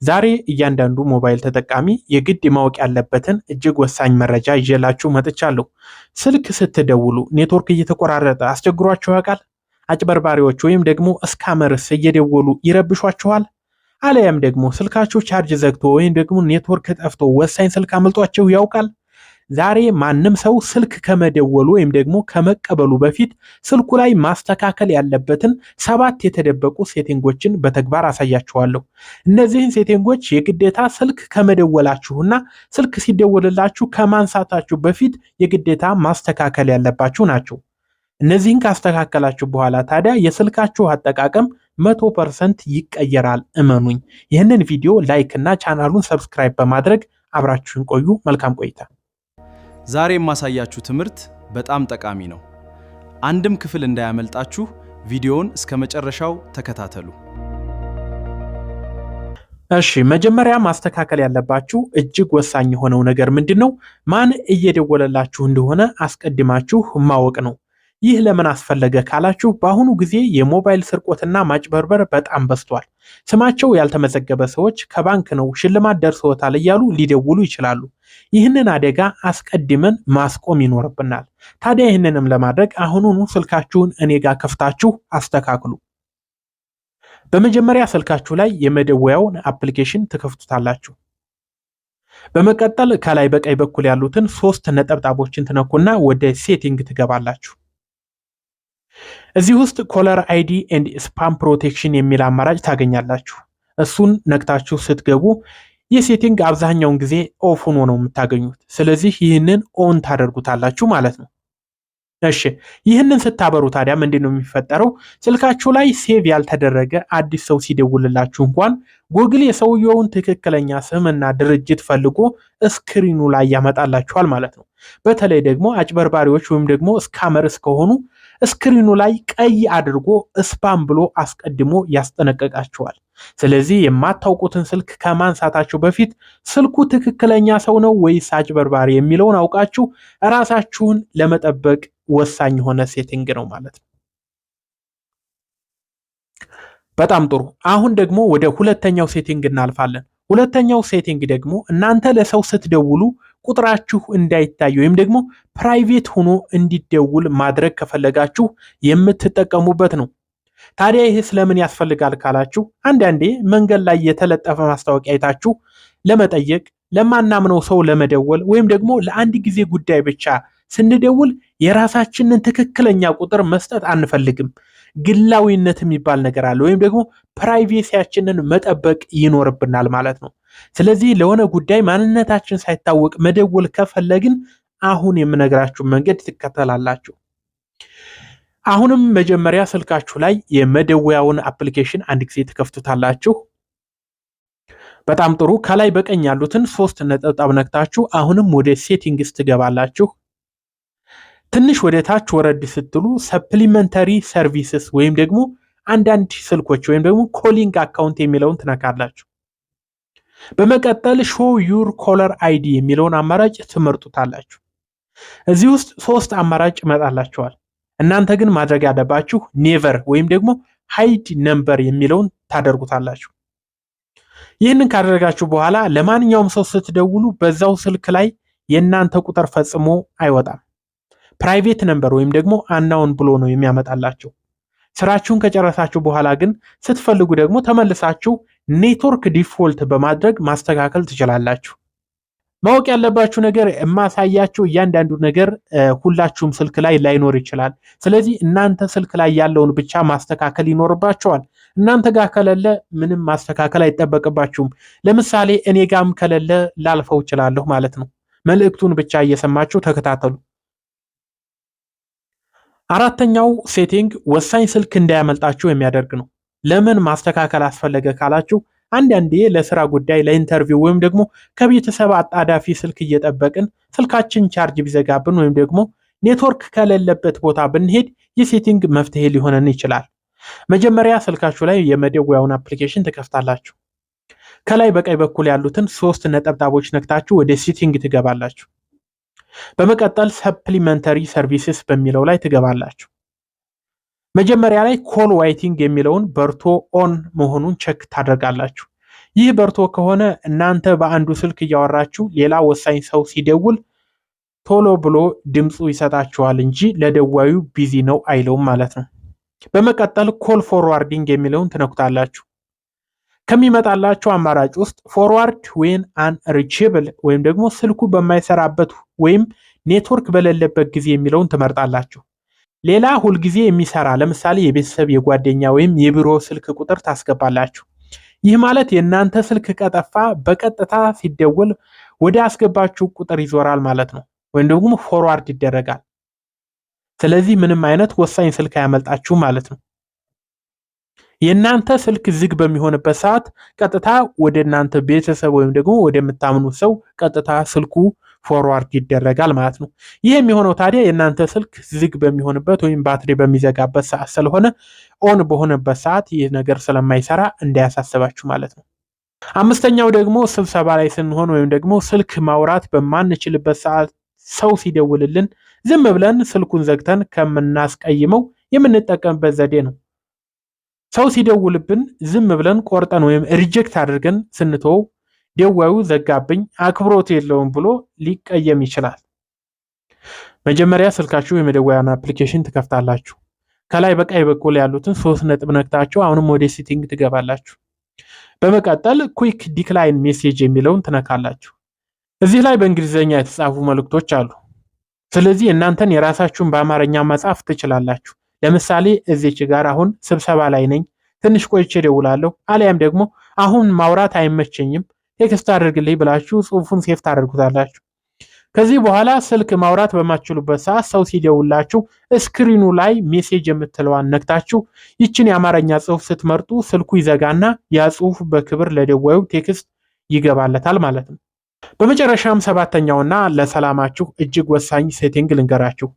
ዛሬ እያንዳንዱ ሞባይል ተጠቃሚ የግድ ማወቅ ያለበትን እጅግ ወሳኝ መረጃ ይዤላችሁ መጥቻለሁ። ስልክ ስትደውሉ ኔትወርክ እየተቆራረጠ አስቸግሯችሁ ያውቃል? አጭበርባሪዎች ወይም ደግሞ ስካመርስ እየደወሉ ይረብሿችኋል? አለያም ደግሞ ስልካችሁ ቻርጅ ዘግቶ ወይም ደግሞ ኔትወርክ ጠፍቶ ወሳኝ ስልክ አመልጧችሁ ያውቃል? ዛሬ ማንም ሰው ስልክ ከመደወሉ ወይም ደግሞ ከመቀበሉ በፊት ስልኩ ላይ ማስተካከል ያለበትን 7 የተደበቁ ሴቲንጎችን በተግባር አሳያችኋለሁ። እነዚህን ሴቲንጎች የግዴታ ስልክ ከመደወላችሁና ስልክ ሲደወልላችሁ ከማንሳታችሁ በፊት የግዴታ ማስተካከል ያለባችሁ ናቸው። እነዚህን ካስተካከላችሁ በኋላ ታዲያ የስልካችሁ አጠቃቀም 100% ይቀየራል። እመኑኝ። ይህንን ቪዲዮ ላይክ እና ቻናሉን ሰብስክራይብ በማድረግ አብራችሁን ቆዩ። መልካም ቆይታ። ዛሬ የማሳያችሁ ትምህርት በጣም ጠቃሚ ነው። አንድም ክፍል እንዳያመልጣችሁ ቪዲዮውን እስከ መጨረሻው ተከታተሉ። እሺ፣ መጀመሪያ ማስተካከል ያለባችሁ እጅግ ወሳኝ የሆነው ነገር ምንድነው? ማን እየደወለላችሁ እንደሆነ አስቀድማችሁ ማወቅ ነው። ይህ ለምን አስፈለገ ካላችሁ በአሁኑ ጊዜ የሞባይል ስርቆትና ማጭበርበር በጣም በዝቷል። ስማቸው ያልተመዘገበ ሰዎች ከባንክ ነው ሽልማት ደርሶታል እያሉ ሊደውሉ ይችላሉ። ይህንን አደጋ አስቀድመን ማስቆም ይኖርብናል። ታዲያ ይህንንም ለማድረግ አሁኑኑ ስልካችሁን እኔ ጋር ከፍታችሁ አስተካክሉ። በመጀመሪያ ስልካችሁ ላይ የመደወያውን አፕሊኬሽን ትከፍቱታላችሁ። በመቀጠል ከላይ በቀኝ በኩል ያሉትን 3 ነጠብጣቦችን ትነኩና ወደ ሴቲንግ ትገባላችሁ። እዚህ ውስጥ ኮለር አይዲ ኤንድ ስፓም ፕሮቴክሽን የሚል አማራጭ ታገኛላችሁ። እሱን ነክታችሁ ስትገቡ የሴቲንግ አብዛኛውን ጊዜ ኦፍ ሆኖ ነው የምታገኙት። ስለዚህ ይህንን ኦን ታደርጉታላችሁ ማለት ነው። እሺ፣ ይህንን ስታበሩ ታዲያ ምንድነው የሚፈጠረው? ስልካችሁ ላይ ሴቭ ያልተደረገ አዲስ ሰው ሲደውልላችሁ እንኳን ጉግል የሰውየውን ትክክለኛ ስምና ድርጅት ፈልጎ ስክሪኑ ላይ ያመጣላችኋል ማለት ነው። በተለይ ደግሞ አጭበርባሪዎች ወይም ደግሞ ስካመርስ ከሆኑ ስክሪኑ ላይ ቀይ አድርጎ ስፓም ብሎ አስቀድሞ ያስጠነቀቃችኋል። ስለዚህ የማታውቁትን ስልክ ከማንሳታችሁ በፊት ስልኩ ትክክለኛ ሰው ነው ወይስ አጭበርባሪ የሚለውን አውቃችሁ ራሳችሁን ለመጠበቅ ወሳኝ የሆነ ሴቲንግ ነው ማለት ነው። በጣም ጥሩ። አሁን ደግሞ ወደ ሁለተኛው ሴቲንግ እናልፋለን። ሁለተኛው ሴቲንግ ደግሞ እናንተ ለሰው ስትደውሉ ቁጥራችሁ እንዳይታይ ወይም ደግሞ ፕራይቬት ሆኖ እንዲደውል ማድረግ ከፈለጋችሁ የምትጠቀሙበት ነው። ታዲያ ይሄ ስለምን ያስፈልጋል ካላችሁ አንዳንዴ መንገድ ላይ የተለጠፈ ማስታወቂያ አይታችሁ ለመጠየቅ፣ ለማናምነው ሰው ለመደወል ወይም ደግሞ ለአንድ ጊዜ ጉዳይ ብቻ ስንደውል የራሳችንን ትክክለኛ ቁጥር መስጠት አንፈልግም። ግላዊነት የሚባል ነገር አለ ወይም ደግሞ ፕራይቬሲያችንን መጠበቅ ይኖርብናል ማለት ነው። ስለዚህ ለሆነ ጉዳይ ማንነታችን ሳይታወቅ መደወል ከፈለግን አሁን የምነግራችሁ መንገድ ትከተላላችሁ። አሁንም መጀመሪያ ስልካችሁ ላይ የመደወያውን አፕሊኬሽን አንድ ጊዜ ትከፍቱታላችሁ። በጣም ጥሩ። ከላይ በቀኝ ያሉትን 3 ነጠብጣብ ነክታችሁ አሁንም ወደ ሴቲንግስ ትገባላችሁ። ትንሽ ወደ ታች ወረድ ስትሉ ሰፕሊመንተሪ ሰርቪስስ ወይም ደግሞ አንዳንድ ስልኮች ወይም ደግሞ ኮሊንግ አካውንት የሚለውን ትነካላችሁ። በመቀጠል ሾው ዩር ኮለር አይዲ የሚለውን አማራጭ ትመርጡታላችሁ። እዚህ ውስጥ 3 አማራጭ ይመጣላችኋል። እናንተ ግን ማድረግ ያለባችሁ ኔቨር ወይም ደግሞ ሃይድ ነምበር የሚለውን ታደርጉታላችሁ። ይህንን ካደረጋችሁ በኋላ ለማንኛውም ሰው ስትደውሉ በዛው ስልክ ላይ የእናንተ ቁጥር ፈጽሞ አይወጣም። ፕራይቬት ነምበር ወይም ደግሞ አናውን ብሎ ነው የሚያመጣላችሁ። ስራችሁን ከጨረሳችሁ በኋላ ግን ስትፈልጉ ደግሞ ተመልሳችሁ ኔትወርክ ዲፎልት በማድረግ ማስተካከል ትችላላችሁ። ማወቅ ያለባችሁ ነገር የማሳያችሁ እያንዳንዱ ነገር ሁላችሁም ስልክ ላይ ላይኖር ይችላል። ስለዚህ እናንተ ስልክ ላይ ያለውን ብቻ ማስተካከል ይኖርባችኋል። እናንተ ጋር ከሌለ ምንም ማስተካከል አይጠበቅባችሁም። ለምሳሌ እኔ ጋርም ከሌለ ላልፈው እችላለሁ ማለት ነው። መልእክቱን ብቻ እየሰማችሁ ተከታተሉ። አራተኛው ሴቲንግ ወሳኝ ስልክ እንዳያመልጣችሁ የሚያደርግ ነው። ለምን ማስተካከል አስፈለገ ካላችሁ አንዳንዴ ለስራ ጉዳይ፣ ለኢንተርቪው ወይም ደግሞ ከቤተሰብ አጣዳፊ ስልክ እየጠበቅን ስልካችን ቻርጅ ቢዘጋብን ወይም ደግሞ ኔትወርክ ከሌለበት ቦታ ብንሄድ የሴቲንግ መፍትሄ ሊሆነን ይችላል። መጀመሪያ ስልካችሁ ላይ የመደወያውን አፕሊኬሽን ትከፍታላችሁ። ከላይ በቀኝ በኩል ያሉትን 3 ነጠብጣቦች ነክታችሁ ወደ ሴቲንግ ትገባላችሁ። በመቀጠል ሰፕሊመንተሪ ሰርቪስስ በሚለው ላይ ትገባላችሁ። መጀመሪያ ላይ ኮል ዋይቲንግ የሚለውን በርቶ ኦን መሆኑን ቼክ ታደርጋላችሁ። ይህ በርቶ ከሆነ እናንተ በአንዱ ስልክ እያወራችሁ ሌላ ወሳኝ ሰው ሲደውል ቶሎ ብሎ ድምፁ ይሰጣችኋል እንጂ ለደዋዩ ቢዚ ነው አይለውም ማለት ነው። በመቀጠል ኮል ፎርዋርዲንግ የሚለውን ትነኩታላችሁ። ከሚመጣላችሁ አማራጭ ውስጥ ፎርዋርድ ዌን አንሪቼብል ወይም ደግሞ ስልኩ በማይሰራበት ወይም ኔትወርክ በሌለበት ጊዜ የሚለውን ትመርጣላችሁ። ሌላ ሁልጊዜ የሚሰራ ለምሳሌ የቤተሰብ የጓደኛ ወይም የቢሮ ስልክ ቁጥር ታስገባላችሁ። ይህ ማለት የእናንተ ስልክ ከጠፋ በቀጥታ ሲደወል ወደ አስገባችሁ ቁጥር ይዞራል ማለት ነው፣ ወይም ደግሞ ፎርዋርድ ይደረጋል። ስለዚህ ምንም አይነት ወሳኝ ስልክ አያመልጣችሁ ማለት ነው። የእናንተ ስልክ ዝግ በሚሆንበት ሰዓት ቀጥታ ወደ እናንተ ቤተሰብ ወይም ደግሞ ወደምታምኑት ሰው ቀጥታ ስልኩ ፎርዋርድ ይደረጋል ማለት ነው። ይህ የሚሆነው ታዲያ የእናንተ ስልክ ዝግ በሚሆንበት ወይም ባትሪ በሚዘጋበት ሰዓት ስለሆነ ኦን በሆነበት ሰዓት ይህ ነገር ስለማይሰራ እንዳያሳስባችሁ ማለት ነው። አምስተኛው ደግሞ ስብሰባ ላይ ስንሆን ወይም ደግሞ ስልክ ማውራት በማንችልበት ሰዓት ሰው ሲደውልልን ዝም ብለን ስልኩን ዘግተን ከምናስቀይመው የምንጠቀምበት ዘዴ ነው። ሰው ሲደውልብን ዝም ብለን ቆርጠን ወይም ሪጀክት አድርገን ስንተው ደዋዩ ዘጋብኝ አክብሮት የለውም ብሎ ሊቀየም ይችላል። መጀመሪያ ስልካችሁ የመደወያን አፕሊኬሽን ትከፍታላችሁ። ከላይ በቀኝ በኩል ያሉትን 3 ነጥብ ነክታችሁ አሁንም ወደ ሴቲንግ ትገባላችሁ። በመቀጠል ኩዊክ ዲክላይን ሜሴጅ የሚለውን ትነካላችሁ። እዚህ ላይ በእንግሊዝኛ የተጻፉ መልእክቶች አሉ። ስለዚህ እናንተን የራሳችሁን በአማርኛ መጻፍ ትችላላችሁ። ለምሳሌ እዚች ጋር አሁን ስብሰባ ላይ ነኝ፣ ትንሽ ቆይቼ እደውላለሁ፣ አሊያም ደግሞ አሁን ማውራት አይመቸኝም ቴክስት አድርግልኝ ብላችሁ ጽሁፉን ሴፍ ታደርጉታላችሁ። ከዚህ በኋላ ስልክ ማውራት በማትችሉበት ሰዓት ሰው ሲደውላችሁ ስክሪኑ ላይ ሜሴጅ የምትለዋን ነክታችሁ ይችን የአማርኛ ጽሁፍ ስትመርጡ ስልኩ ይዘጋና ያ ጽሁፍ በክብር ለደዋዩ ቴክስት ይገባለታል ማለት ነው። በመጨረሻም 7ኛውና ለሰላማችሁ እጅግ ወሳኝ ሴቲንግ ልንገራችሁ።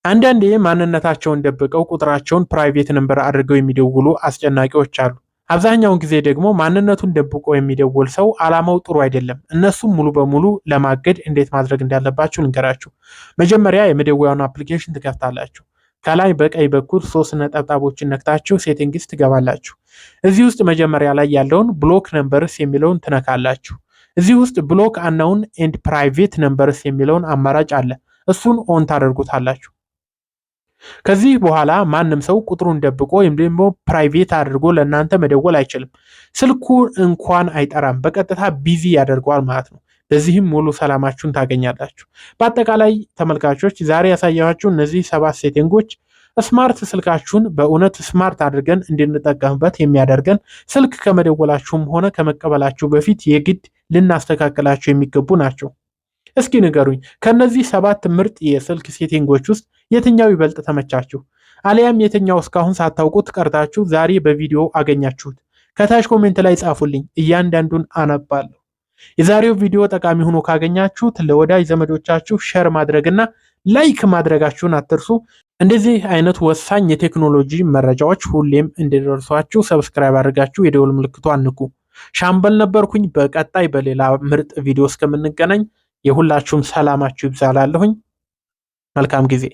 አንዳንዴ ማንነታቸውን ደብቀው ቁጥራቸውን ፕራይቬት ነምበር አድርገው የሚደውሉ አስጨናቂዎች አሉ። አብዛኛውን ጊዜ ደግሞ ማንነቱን ደብቆ የሚደውል ሰው አላማው ጥሩ አይደለም። እነሱም ሙሉ በሙሉ ለማገድ እንዴት ማድረግ እንዳለባችሁ ልንገራችሁ። መጀመሪያ የመደወያውን አፕሊኬሽን ትከፍታላችሁ። ከላይ በቀኝ በኩል 3 ነጠብጣቦችን ነክታችሁ ሴቲንግስ ትገባላችሁ። እዚህ ውስጥ መጀመሪያ ላይ ያለውን ብሎክ ነምበርስ የሚለውን ትነካላችሁ። እዚህ ውስጥ ብሎክ አንናውን ኤንድ ፕራይቬት ነምበርስ የሚለውን አማራጭ አለ። እሱን ኦን ታደርጉታላችሁ። ከዚህ በኋላ ማንም ሰው ቁጥሩን ደብቆ ወይም ደግሞ ፕራይቬት አድርጎ ለእናንተ መደወል አይችልም። ስልኩ እንኳን አይጠራም፣ በቀጥታ ቢዚ ያደርገዋል ማለት ነው። በዚህም ሙሉ ሰላማችሁን ታገኛላችሁ። በአጠቃላይ ተመልካቾች ዛሬ ያሳያችሁ እነዚህ 7 ሴቲንጎች ስማርት ስልካችሁን በእውነት ስማርት አድርገን እንድንጠቀምበት የሚያደርገን ስልክ ከመደወላችሁም ሆነ ከመቀበላችሁ በፊት የግድ ልናስተካክላቸው የሚገቡ ናቸው። እስኪ ንገሩኝ ከነዚህ 7 ምርጥ የስልክ ሴቲንጎች ውስጥ የትኛው ይበልጥ ተመቻችሁ? አሊያም የትኛው እስካሁን ሳታውቁት ቀርታችሁ ዛሬ በቪዲዮ አገኛችሁት? ከታች ኮሜንት ላይ ጻፉልኝ፣ እያንዳንዱን አነባለሁ። የዛሬው ቪዲዮ ጠቃሚ ሆኖ ካገኛችሁት ለወዳጅ ዘመዶቻችሁ ሼር ማድረግና ላይክ ማድረጋችሁን አትርሱ። እንደዚህ አይነት ወሳኝ የቴክኖሎጂ መረጃዎች ሁሌም እንዲደርሷችሁ ሰብስክራይብ አድርጋችሁ የደወል ምልክቷን ንኩ። ሻምበል ነበርኩኝ። በቀጣይ በሌላ ምርጥ ቪዲዮ እስከምንገናኝ የሁላችሁም ሰላማችሁ ይብዛላለሁኝ። መልካም ጊዜ